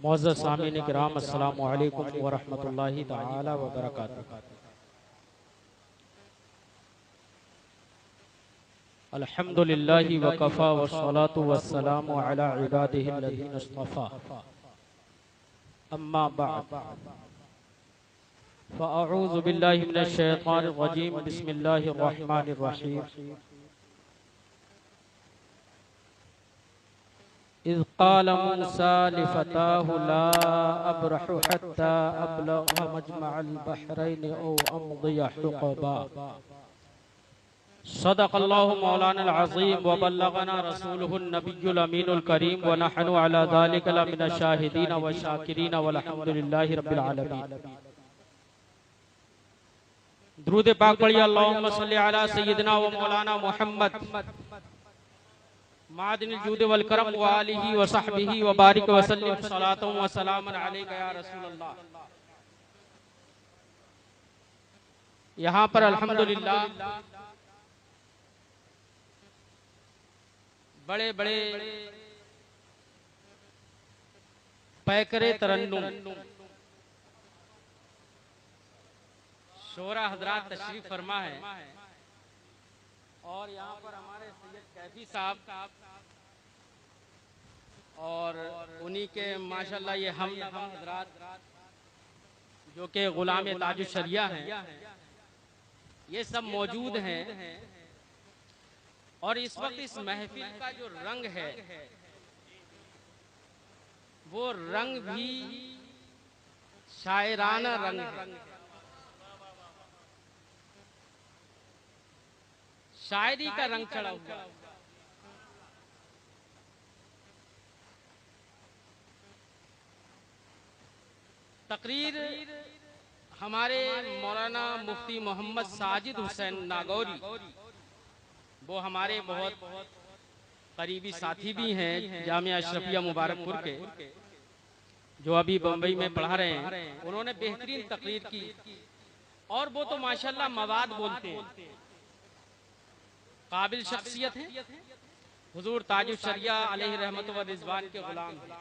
معزز سامعین کرام، السلام علیکم ورحمۃ اللہ تعالی وبرکاتہ۔ الحمدللہ وکفا والصلاة والسلام علی عبادہ الذین اصطفیٰ، اما بعد فاعوذ باللہ من الشیطان الرجیم، بسم اللہ الرحمن الرحیم۔ اذ قال موسیٰ لفتاہ لا ابرح حتی ابلغ مجمع البحرین او امضی حقبا۔ صدق اللہ مولانا العظیم وبلغنا رسولہ النبی الامین الکریم ونحن علی ذالک لمن الشاہدین والشاکرین والحمدللہ رب العالمین۔ درود پاک پڑھیے، اللہم صلی علی سیدنا و مولانا محمد معدن الجود والکرم وآلہ وصحبہ وبارک وسلم، صلاۃ و سلام علیکہ یا رسول اللہ۔ یہاں پر الحمدللہ بڑے بڑے پیکرے ترنم شورا حضرات تشریف فرما ہے، اور یہاں پر ہمارے سید کیفی صاحب اور انہی کے ماشاءاللہ یہ ہم حضرات جو کہ غلام تاج الشریعہ ہیں، یہ سب موجود ہیں۔ اور اس وقت اس محفل کا جو رنگ ہے وہ رنگ بھی شاعرانہ رنگ ہے، شاعری کا رنگ چڑھا ہوا۔ تقریر ہمارے مولانا مفتی محمد ساجد حسین ناگوری، وہ ہمارے بہت قریبی ساتھی بھی ہیں جامعہ اشرفیہ مبارک پور کے، جو ابھی بمبئی میں پڑھا رہے ہیں۔ انہوں نے بہترین تقریر کی، اور وہ تو ماشاءاللہ مواد بولتے ہیں، قابل شخصیت ہیں، حضور تاج الشریعہ علیہ رحمت و رضوان کے غلام ہیں،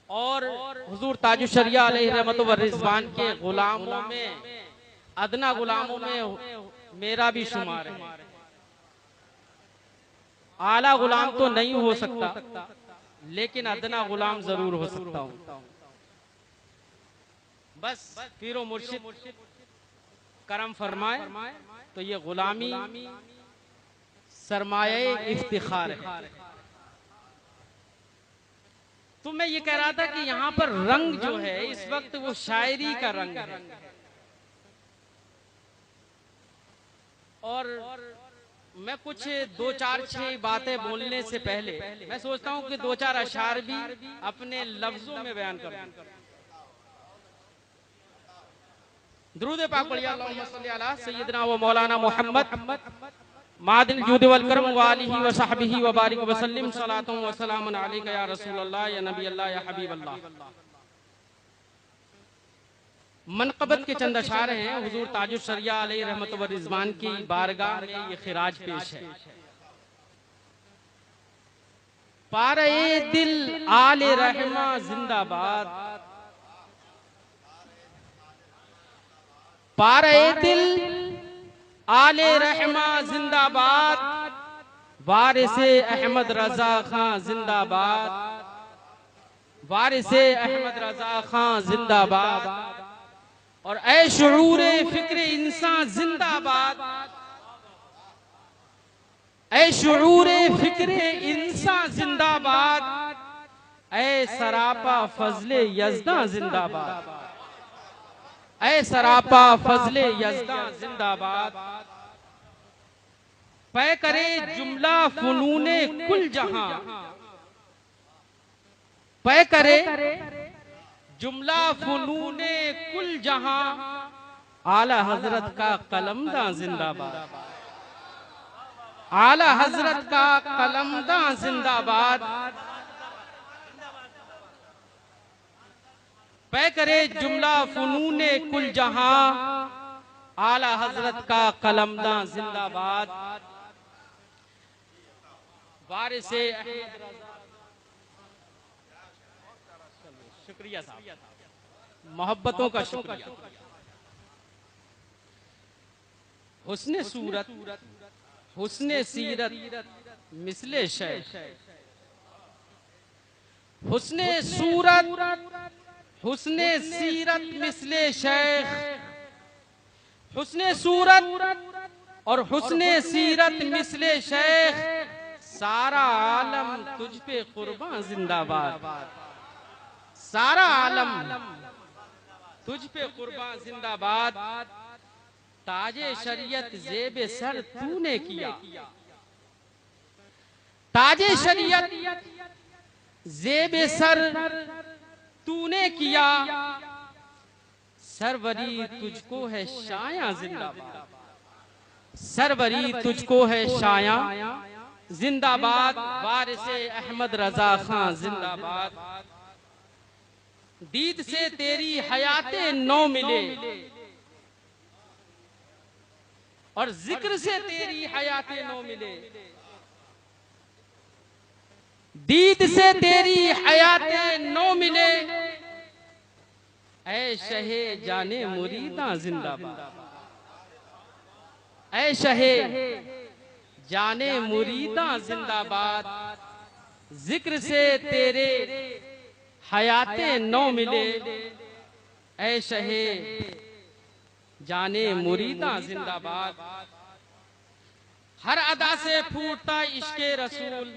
اور حضور تاج الشریعہ علیہ رحمت و رضوان کے غلاموں میں ادنا غلاموں میں میرا بھی شمار ہے۔ اعلیٰ غلام تو نہیں ہو سکتا، لیکن ادنا غلام ضرور ہو سکتا ہوں۔ بس پیر و مرشد کرم فرمائے تو یہ غلامی سرمایہ افتخار ہے۔ تو میں یہ کہہ رہا تھا کہ یہاں پر رنگ جو ہے اس وقت وہ شاعری کا رنگ ہے، اور میں کچھ دو چار چھ باتیں بولنے سے پہلے میں سوچتا ہوں کہ دو چار اشعار بھی اپنے لفظوں میں بیان کروں۔ درود پاک پڑھیے، اللہم صلی علی سیدنا و مولانا محمد معدن الجود والکرم وآلہ وصحبہ وبارک وسلم، صلاۃ و سلام علیکہ یا رسول اللہ، یا نبی اللہ، یا حبیب اللہ۔ منقبت کے چند اشعار ہیں، حضور تاج الشریعہ علیہ رحمت و رضوان کی بارگاہ میں یہ خراج پیش ہے۔ پارہ دل آل رحمہ زندہ باد، پارہ دل آل رحمہ زندہ باد، وارث احمد رضا خان زندہ باد، وارث احمد رضا خان زندہ باد، اور اے شعور فکر انسان زندہ باد، اے شعور فکر انسان زندہ باد، اے سراپا فضل یزداں زندہ باد، اے سراپا فضل یزداں زندہ باد۔ پے کرے جملہ فنون کل جہاں، پے کرے جملہ فنون کل جہاں، اعلیٰ حضرت کا قلمداں زندہ باد، اعلیٰ حضرت کا قلمداں زندہ باد۔ پے کرے جملہ فنون کل جہاں، اعلیٰ حضرت کا قلمداں زندہ باد۔ وارث احمد رضا شکریہ صاحب، محبتوں کا شکریہ۔ حسن صورت حسن سیرت مثل شیخ، حسن صورت حسن سیرت مثل شیخ، حسن صورت اور حسن سیرت مثل شیخ، سارا عالم تجھ پہ قرباں زندہ باد، سارا عالم تجھ پہ قرباں زندہ باد، تاج شریعت زیب سر تو نے کیا، تاج شریعت زیب سر تو نے کیا، سروری تجھ کو ہے شایاں زندہ باد، سروری تجھ کو ہے شایاں زندہ باد، وارث احمد رضا خان زندہ باد، دید سے تیری حیات نو ملے اور ذکر سے تیری حیات نو ملے، دید سے تیری حیات نو ملے، اے شہ جانے مریداں زندہ باد، اے شہ جانے مریداں زندہ باد، ذکر سے تیرے حیات نو ملے، اے شہ جانے مریداں زندہ باد، ہر ادا سے پھوٹتا عشق رسول،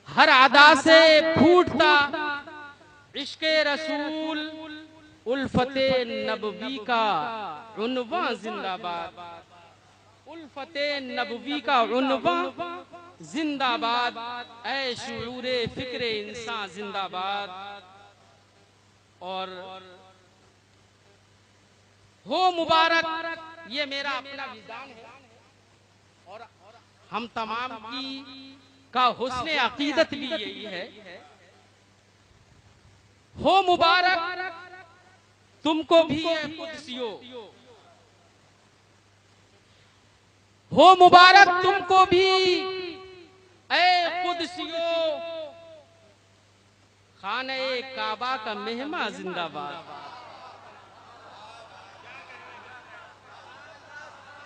ہر ادا سے پھوٹتا عشق رسول، الفت نبوی کا عنواں زندہ باد، الفت نبوی کا عنواں زندہ باد، اے شعور فکر انسان زندہ باد، اور ہو مبارک، یہ میرا اپنا وجدان ہے اور ہم تمام کی کا حسن عقیدت بھی یہی ہے، ہو مبارک تم کو بھی اے قدسیو، ہو مبارک تم کو بھی اے قدسیو، خانہ کعبہ کا مہماں زندہ باد،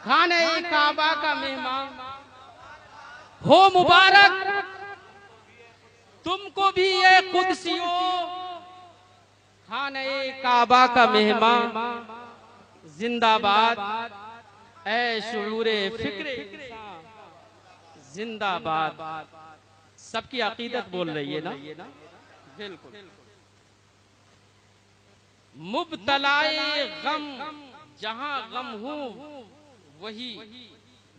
خانہ کعبہ کا مہمان، ہو مبارک تم کو بھی اے قدسیو، خانہ کعبہ کا مہمان زندہ باد، اے شعور فکر انسان زندہ باد، سب کی عقیدت بول رہی ہے نا، بالکل، مبتلائے غم جہاں غم ہوں وہی،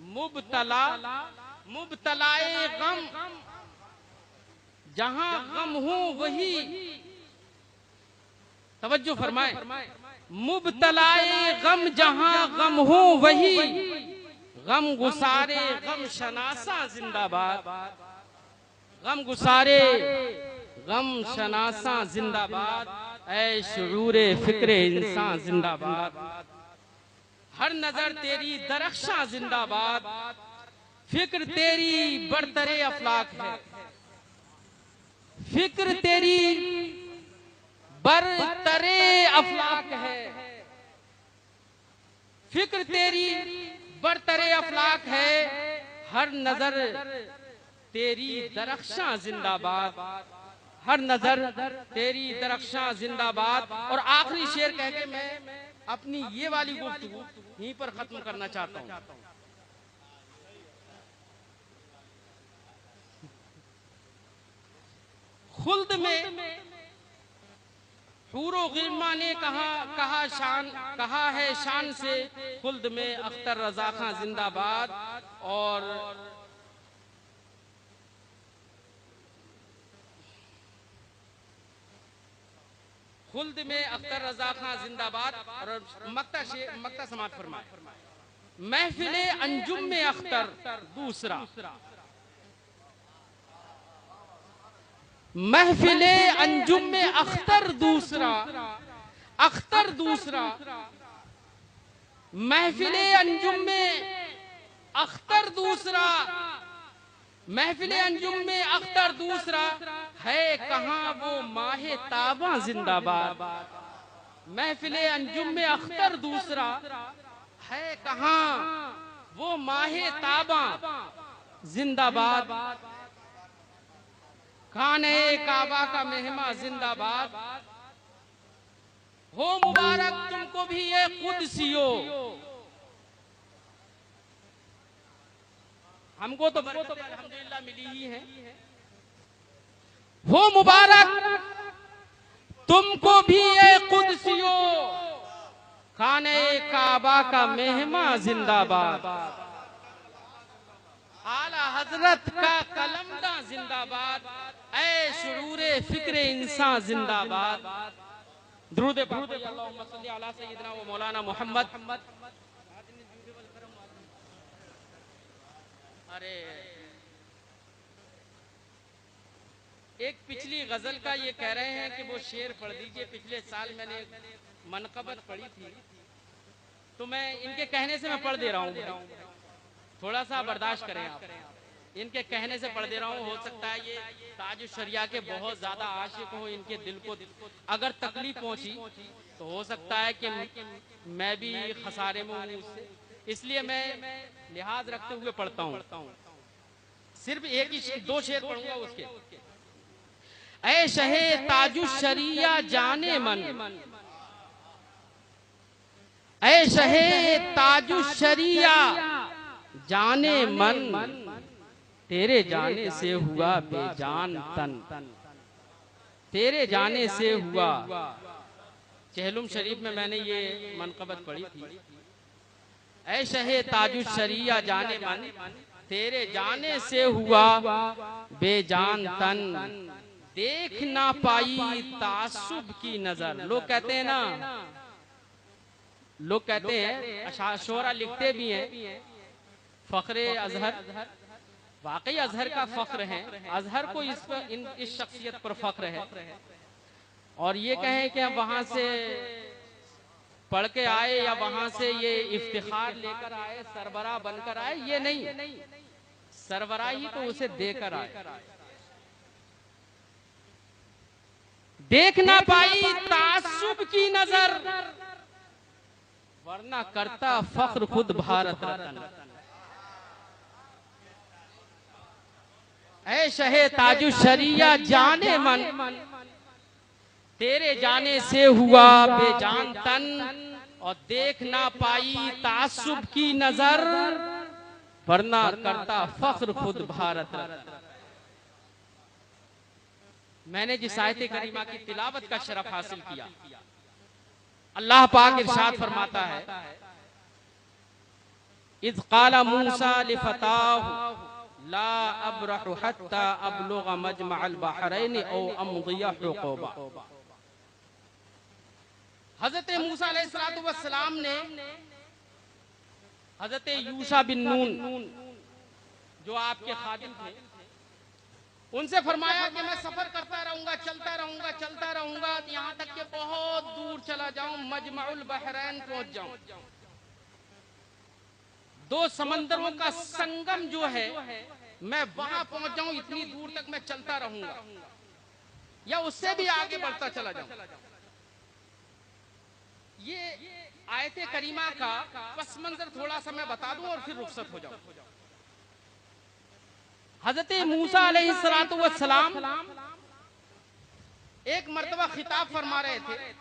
مبتلائے غم جہاں غم ہوں وہی، توجہ فرمائیں، مبتلائے غم جہاں غم ہوں وہی، غم گسارے غم شناسا زندہ باد، غم گسارے غم شناسا زندہ باد، اے شعور فکر انسان زندہ باد، ہر نظر تیری درخشاں زندہ باد، فکر تیری برتر افلاک ہے، فکر تیری برتر افلاک ہے، فکر تیری برتر افلاک ہے، ہر نظر تیری درخشاں زندہ باد، ہر نظر تیری درخشاں زندہ باد، اور آخری شعر کہہ کے میں اپنی یہ والی گفتگو یہیں پر ختم کرنا چاہتا ہوں۔ خلد میں حور و غلماں نے کہا ہے شان سے، خلد میں اختر رضا خان زندہ باد، اور خلد میں اختر رضا خان زندہ باد، اور مقطع سماعت فرمائے، محفل انجم میں اختر دوسرا، محفل انجم میں اختر دوسرا، اختر دوسرا، محفل انجم میں اختر دوسرا، محفل انجم میں اختر دوسرا ہے کہاں وہ ماہ تاباں زندہ باد. محفل انجم میں اختر دوسرا ہے کہاں وہ ماہ تاباں زندہ باد. خانہ کعبہ کا مہماں زندہ باد. ہو مبارک تم کو بھی یہ قدسیو. ہم کو تو برکتیں الحمدللہ ملی ہی ہیں. ہو مبارک تم کو بھی یہ قدسیو. خانہ کعبہ کا مہماں زندہ باد. اعلی حضرت کا قلمداں زندہ باد. اے شعور فکر انسان زندہ باد. درود پاک اللہم صلی علی سیدنا و مولانا محمد. ارے ایک پچھلی غزل کا یہ کہہ رہے ہیں کہ وہ شعر پڑھ دیجئے. پچھلے سال میں نے منقبت پڑھی تھی تو میں ان کے کہنے سے میں پڑھ دے رہا ہوں. تھوڑا سا برداشت کریں آپ. ان کے کہنے سے پڑھ دے رہا ہوں. ہو سکتا ہے یہ تاج الشریعہ کے بہت زیادہ عاشق ہوں. ان کے دل کو اگر تکلیف پہنچی تو ہو سکتا ہے کہ میں بھی خسارے میں ہوں اس سے. اس لیے میں لحاظ رکھتے ہوئے پڑھتا ہوں. صرف ایک ہی دو شعر پڑھوں گا اس کے. اے شہ تاج الشریعہ جانے من. اے شہ تاج الشریعہ جانے من. تیرے جانے سے ہوا بے جان تن. تیرے جانے سے ہوا. چہلم شریف میں نے یہ منقبت پڑھی تھی. اے شہ تاج الشریعہ جانے من. تیرے جانے سے ہوا بے جان تن. دیکھ نہ پائی تعصب کی نظر. لوگ کہتے ہیں نا, لوگ کہتے ہیں, شعرا لکھتے بھی ہیں, فخر ازہر. واقعی ازہر کا فخر ہے. ازہر کو اس شخصیت پر فخر ہے. اور یہ کہیں کہ ہم وہاں سے پڑھ کے آئے یا وہاں سے یہ افتخار لے کر آئے, سربراہ بن کر آئے, یہ نہیں. سربراہی تو اسے دے کر آئے. دیکھ نہ پائی تعصب کی نظر ورنہ کرتا فخر خود بھارت رتن. اے شہ تاج الشریعہ جانے من. تیرے جانے سے ہوا بے جان تن. اور دیکھ نہ پائی تعصب کی نظر ورنہ کرتا فخر خود بھارت رتن. میں نے جس آیت کریمہ کی تلاوت کا شرف حاصل کیا, اللہ پاک ارشاد فرماتا ہے, اذ قال موسیٰ لفتاہ لا ابرح حتی ابلغ مجمع البحرین او امضی حقوبا. حضرت موسیٰ علیہ السلام نے حضرت یوشع بن نون جو آپ کے خادم تھے ان سے فرمایا کہ میں سفر کرتا رہوں گا, چلتا رہوں گا یہاں تک کہ بہت دور چلا جاؤں, مجمع البحرین پہنچ جاؤں. دو سمندروں کا سنگم جو ہے میں وہاں پہنچ جاؤں. اتنی دور تک میں چلتا رہوں گا یا اس سے بھی آگے بڑھتا چلا جاؤں. یہ آیت کریمہ کا پس منظر تھوڑا سا میں بتا دوں اور پھر رخصت ہو جاؤں. حضرت موسیٰ علیہ السلام ایک مرتبہ خطاب فرما رہے تھے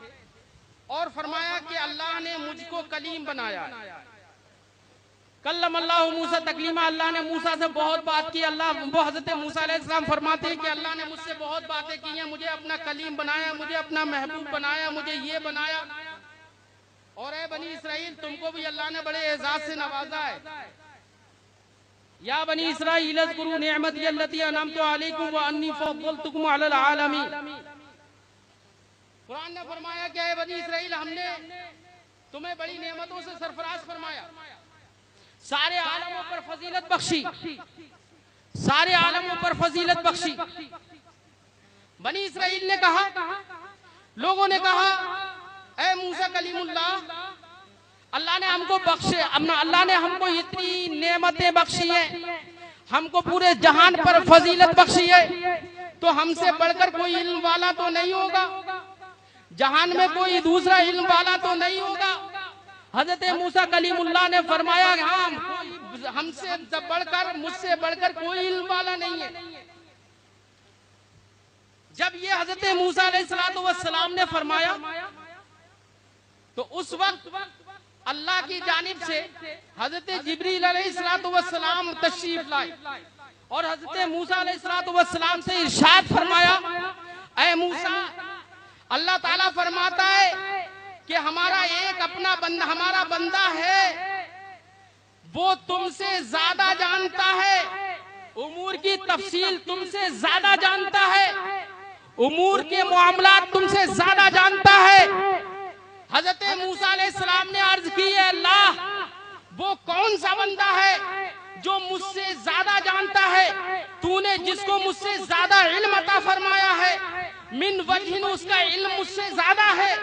اور فرمایا کہ اللہ نے مجھ کو کلیم بنایا. کلم اللہ موسیٰ تکلیما. اللہ نے موسیٰ سے بہت بات کی. وہ حضرت موسیٰ علیہ السلام فرماتے ہیں کہ اللہ نے مجھ سے بہت باتیں کی ہیں, مجھے اپنا کلیم بنایا, مجھے اپنا محبوب بنایا, مجھے یہ بنایا. اور اے بنی اسرائیل تم کو بھی اللہ نے بڑے اعزاز سے نوازا ہے. یا بنی اسرائیل اذکروا نعمتی التی انعمت علیکم وانی فضلتکم علی العالمین. قرآن نے فرمایا کہ اے بنی اسرائیل ہم نے تمہیں بڑی نعمتوں سے سرفراز فرمایا, سارے عالموں پر فضیلت بخشی, سارے عالموں پر فضیلت بخشی. بنی اسرائیل نے کہا, لوگوں نے کہا اے موسیٰ کلیم اللہ, اللہ نے ہم کو بخشے, اللہ نے ہم کو اتنی نعمتیں بخشی ہیں, ہم کو پورے جہان پر فضیلت بخشی ہے، تو ہم سے بڑھ کر کوئی علم والا تو نہیں ہوگا، جہان میں کوئی دوسرا علم والا تو نہیں ہوگا۔ حضرت موسیٰ کلیم اللہ نے فرمایا ہاں ہم سے بڑھ کر، مجھ سے بڑھ کر کوئی علم والا نہیں ہے۔ جب یہ حضرت موسیٰ علیہ السلام نے فرمایا تو اس وقت اللہ کی جانب سے حضرت جبریل علیہ السلام تشریف لائے اور حضرت موسیٰ علیہ السلام سے ارشاد فرمایا، اے موسیٰ، اللہ تعالیٰ فرماتا ہے کہ ہمارا ایک اپنا بندہ، ہمارا بندہ ہے، وہ تم سے زیادہ جانتا ہے، امور کی تفصیل تم سے زیادہ جانتا ہے، امور کے معاملات تم سے زیادہ جانتا ہے۔ حضرت موسیٰ علیہ السلام نے عرض کی ہے، اللہ وہ کون سا بندہ ہے جو مجھ سے زیادہ جانتا ہے؟ تو نے جس کو مجھ سے زیادہ علم عطا فرمایا ہے، من وجہ اس کا علم مجھ سے زیادہ ہے،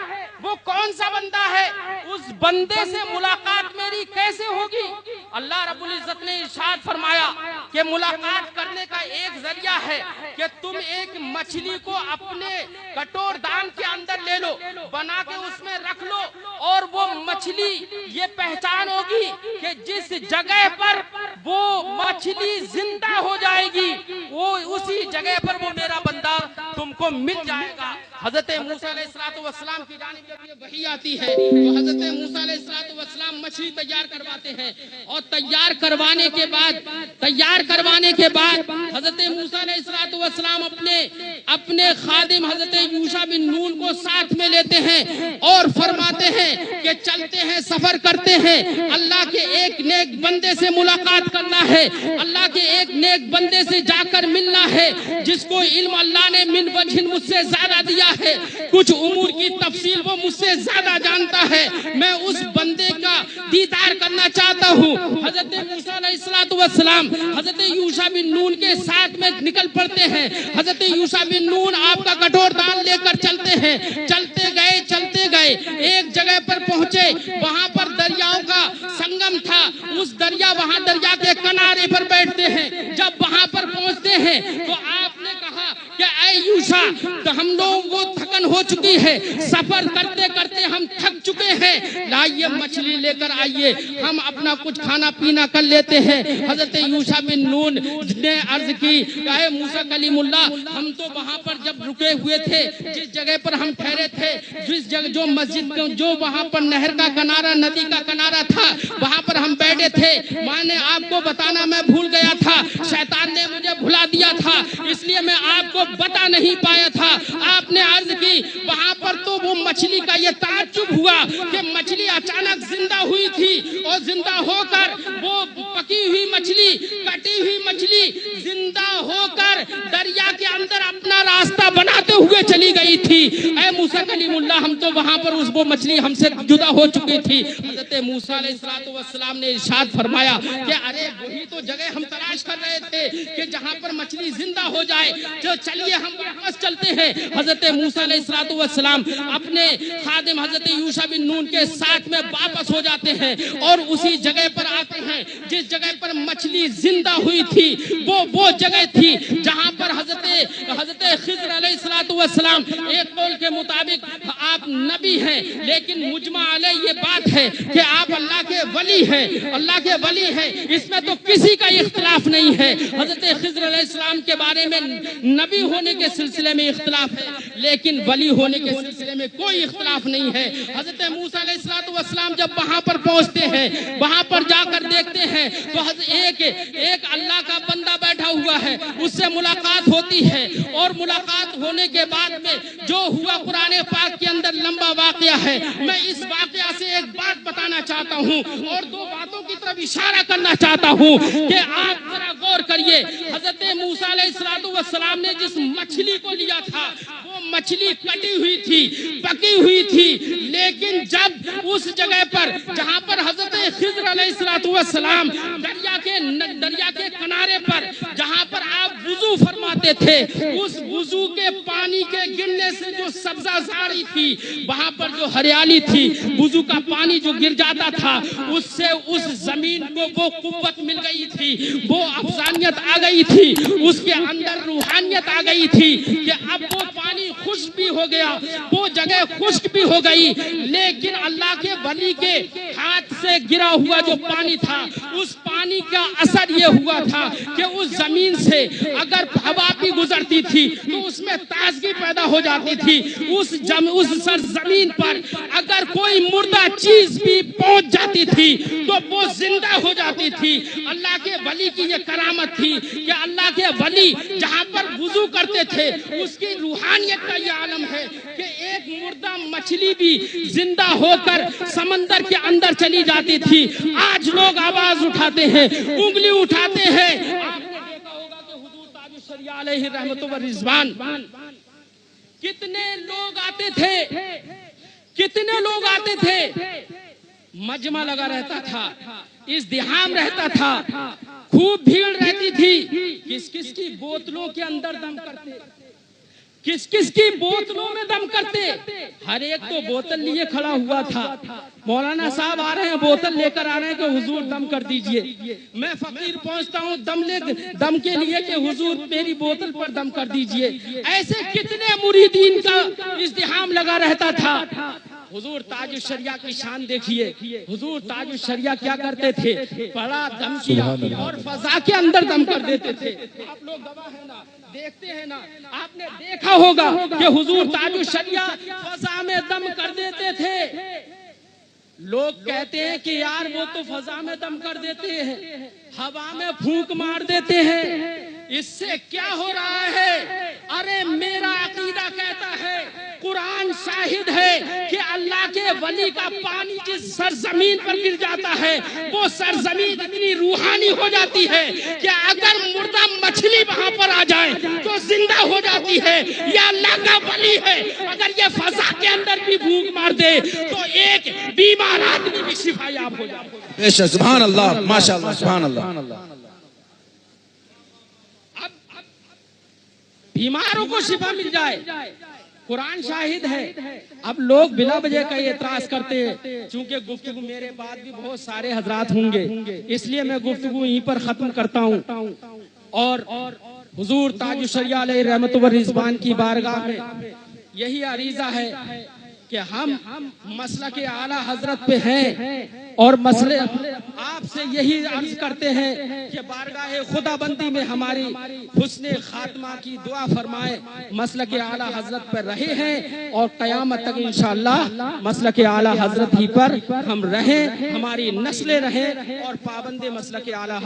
وہ کون سا بندہ ہے؟ اس بندے سے ملاقات میری کیسے ہوگی؟ اللہ رب العزت نے ارشاد فرمایا کہ ملاقات کرنے کا ایک ذریعہ ہے کہ تم ایک مچھلی کو اپنے کٹور دان کے اندر لے لو، بنا کے اس میں رکھ لو، اور وہ مچھلی یہ پہچان ہوگی کہ جس جگہ پر وہ مچھلی زندہ ہو جائے گی وہ اسی جگہ پر وہ میرا بندہ تم کو مل جائے گا۔ حضرت موسیٰ علیہ السلام کی جانب جب یہ وحی آتی ہے تو حضرت موسیٰ علیہ السلام مچھلی تیار کرواتے ہیں، اور تیار کروانے کے بعد حضرت موسیٰ علیہ السلام اپنے خادم حضرت یوشع بن نون کو ساتھ میں لیتے ہیں اور فرماتے ہیں کہ چلتے ہیں، سفر کرتے ہیں، اللہ کے ایک نیک بندے سے ملاقات کرنا ہے، اللہ کے ایک نیک بندے سے جا کر ملنا ہے جس کو علم اللہ نے من وجہ مجھ سے زیادہ دیا ہے، کچھ امور کی تفصیل وہ مجھ سے زیادہ جانتا ہے، میں اس بندے کا دیدار کرنا چاہتا ہوں۔ حضرت موسیٰ علیہ السلام حضرت یوشع بن نون کے ساتھ میں نکل پڑتے ہیں۔ حضرت یوشع بن نون آپ کا کٹور دان لے کر چلتے ہیں، چلتے گئے ایک جگہ پر پہنچے، وہاں پر دریاؤں کا سنگم تھا، اس وہاں دریا کے کنارے پر بیٹھتے ہیں۔ جب وہاں پر پہنچتے ہیں تو آپ نے کہا کہ اے یوشع، تو ہم لوگوں کو تھکن ہو چکی ہے، سفر کرتے کرتے ہم تھک چکے ہیں، لائیے مچھلی لے کر آئیے، ہم اپنا کچھ کھانا پینا کر لیتے ہیں۔ حضرت یوشع بن نون نے عرض کی کہ اے موسیٰ کلیم اللہ، ہم تو وہاں پر جب رکے ہوئے تھے، جس جگہ پر ہم ٹھہرے تھے، جس جگہ جو مسجد جو وہاں پر نہر کا کنارہ، ندی کا کنارہ تھا، وہاں پر ہم بیٹھے تھے، میں نے آپ کو بتانا میں بھول گیا تھا، شیطان نے مجھے بھلا دیا تھا، اس لیے میں آپ کو بتا نہیں پایا تھا۔ آپ نے عرض کی وہاں پر تو وہ مچھلی کا یہ تعجب ہوا کہ مچھلی اچانک زندہ ہوئی تھی، اور زندہ ہو کر وہ پکی ہوئی مچھلی، کٹی ہوئی مچھلی زندہ ہو کر دریا کے اندر اپنا راستہ بناتے ہوئے چلی گئی تھی۔ اے موسیٰ کلیم اللہ، ہم تو وہاں پر وہ مچھلی ہم سے جدا ہو چکی تھی۔ حضرت موسیٰ علیہ السلام نے ارشاد فرمایا کہ ارے وہی تو جگہ ہم تلاش کر رہے تھے کہ جہاں پر مچھلی زندہ ہو جائے، جو چلیے ہم واپس چلتے ہیں۔ حضرت موسیٰ علیہ السلام اپنے خادم حضرت یوشع بن نون کے ساتھ میں واپس ہو جاتے ہیں اور اسی جگہ پر آتے ہیں جس جگہ پر مچھلی زندہ ہوئی تھی، وہ جگہ تھی جہاں پر حضرت خضر علیہ السلام، ایک قول کے مطابق آپ نبی ہیں، لیکن مجمع علیہ یہ بات ہے کہ آپ اللہ کے ولی ہیں، اللہ کے ولی ہیں، اس میں تو کسی کا اختلاف نہیں ہے۔ حضرت خضر علیہ السلام کے بارے میں نبی ہونے کے سلسلے میں اختلاف ہے، لیکن ولی ہونے کے سلسلے میں کوئی اختلاف نہیں ہے۔ حضرت موسیٰ علیہ السلام جب وہاں پر پہنچتے ہیں، وہاں پر جا کر دیکھتے ہیں تو ایک اللہ کا بندہ بیٹھا ہوا ہے، اس سے ملاقات ہوتی ہے، اور ملاقات ہونے کے بعد میں جو ہوا قرآن پاک کے اندر لمبا واقعہ ہے۔ میں اس واقعہ سے ایک بات بتانا چاہتا ہوں اور دو باتوں کی طرف اشارہ کرنا چاہتا ہوں کہ آپ ذرا غور کریے۔ حضرت موسیٰ علیہ السلام نے جس مچھلی کو لیا تھا وہ مچھلی کٹی ہوئی تھی، پکی ہوئی تھی، لیکن جب اس جگہ پر جہاں پر حضرت خضر علیہ السلام دریا کے کنارے پر جہاں پر آپ وضو فرماتے کرتے تھے اس وضو کے پانی کے گرنے سے جو سبزہ زاری تھی، وہاں پر جو ہریالی تھی، وضو کا پانی جو گر جاتا تھا، اس سے اس زمین کو وہ قوت مل گئی تھی، وہ افزانیت آ گئی تھی، اس کے اندر روحانیت آ گئی تھی کہ اب وہ پانی خشک بھی ہو گیا، وہ جگہ خشک بھی ہو گئی، لیکن اللہ کے ولی کے ہاتھ سے گرا ہوا جو پانی تھا، اس پانی کا اثر یہ ہوا تھا کہ اس زمین سے اگر ہوا بھی گزرتی تھی تو اس میں تازگی پیدا ہو جاتی تھی، اس سرزمین پر اگر کوئی مردہ چیز بھی پہنچ جاتی تھی تو وہ زندہ ہو جاتی تھی۔ اللہ کے ولی کی یہ کرامت تھی کہ اللہ کے ولی جہاں پر وضو کرتے تھے اس کی روحانیت کا یہ عالم ہے کہ ایک مردہ مچھلی بھی زندہ ہو کر سمندر کے اندر چلی جاتی تھی۔ آج لوگ آواز اٹھاتے ہیں، انگلی اٹھاتے ہیں۔ آپ نے دیکھا ہوگا کہ حضور تاج الشریعہ علیہ رحمت و رضوان کتنے لوگ آتے تھے، کتنے لوگ آتے تھے، مجمع لگا رہتا تھا، ازدحام رہتا تھا، خوب بھیڑ رہتی تھی۔ کس کس کی بوتلوں کے اندر دم کرتے، کس کس کی بوتلوں میں دم کرتے، ہر ایک تو بوتل لیے کھڑا ہوا تھا۔ مولانا صاحب آ رہے ہیں، بوتل لے کر آ رہے ہیں کہ حضور دم کر دیجئے۔ میں فقیر پہنچتا ہوں دم کے لیے کہ حضور میری بوتل پر دم کر دیجئے۔ ایسے کتنے مریدین کا ازدحام لگا رہتا تھا۔ حضور تاج الشریعہ کی شان دیکھیے، حضور تاج الشریعہ کیا کرتے تھے، بڑا دم کیا اور فضا کے اندر دم کر دیتے تھے۔ آپ لوگ گواہ ہیں نا، دیکھتے ہیں نا، آپ نے دیکھا ہوگا کہ حضور تاج الشریعہ فضا میں دم کر دیتے تھے۔ لوگ کہتے ہیں کہ یار وہ تو فضا میں دم کر دیتے ہیں، ہوا میں پھونک مار دیتے ہیں، اس سے کیا ہو رہا ہے؟ ارے میرا عقیدہ کہتا ہے، قرآن شاہد ہے کہ اللہ کے ولی کا پانی جس سرزمین پر گر جاتا ہے وہ سرزمین اتنی روحانی ہو جاتی ہے کہ اگر مردہ مچھلی وہاں پر آ جائے تو زندہ ہو جاتی ہے۔ یہ اللہ کا ولی ہے، اگر یہ فضا کے اندر بھی بھوک مار دے تو ایک بیمار آدمی بھی شفا یاب ہو جائے۔ بے شک، سبحان اللہ، ماشاءاللہ، سبحان اللہ۔ اب بیماروں کو شفا مل جائے، قرآن شاہد ہے۔ اب لوگ بلا وجہ کا اعتراض کرتے ہیں، چونکہ گفتگو میرے بعد بھی بہت سارے حضرات ہوں گے، اس لیے میں گفتگو یہیں پر ختم کرتا ہوں اور حضور تاج الشریعہ علیہ رحمت و رضوان کی بارگاہ میں یہی عریضہ ہے کہ ہم مسلک اعلیٰ حضرت پہ ہیں اور مسئلے آپ سے یہی عرض کرتے ہیں کہ بارگاہ خدا بندی میں ہماری حسن خاتمہ کی دعا فرمائے، مسلک اعلیٰ حضرت پر رہے ہیں اور قیامت تک انشاءاللہ مسلک اعلیٰ حضرت ہی پر ہم رہیں، ہماری نسلیں رہیں اور پابند مسلک اعلیٰ حضرت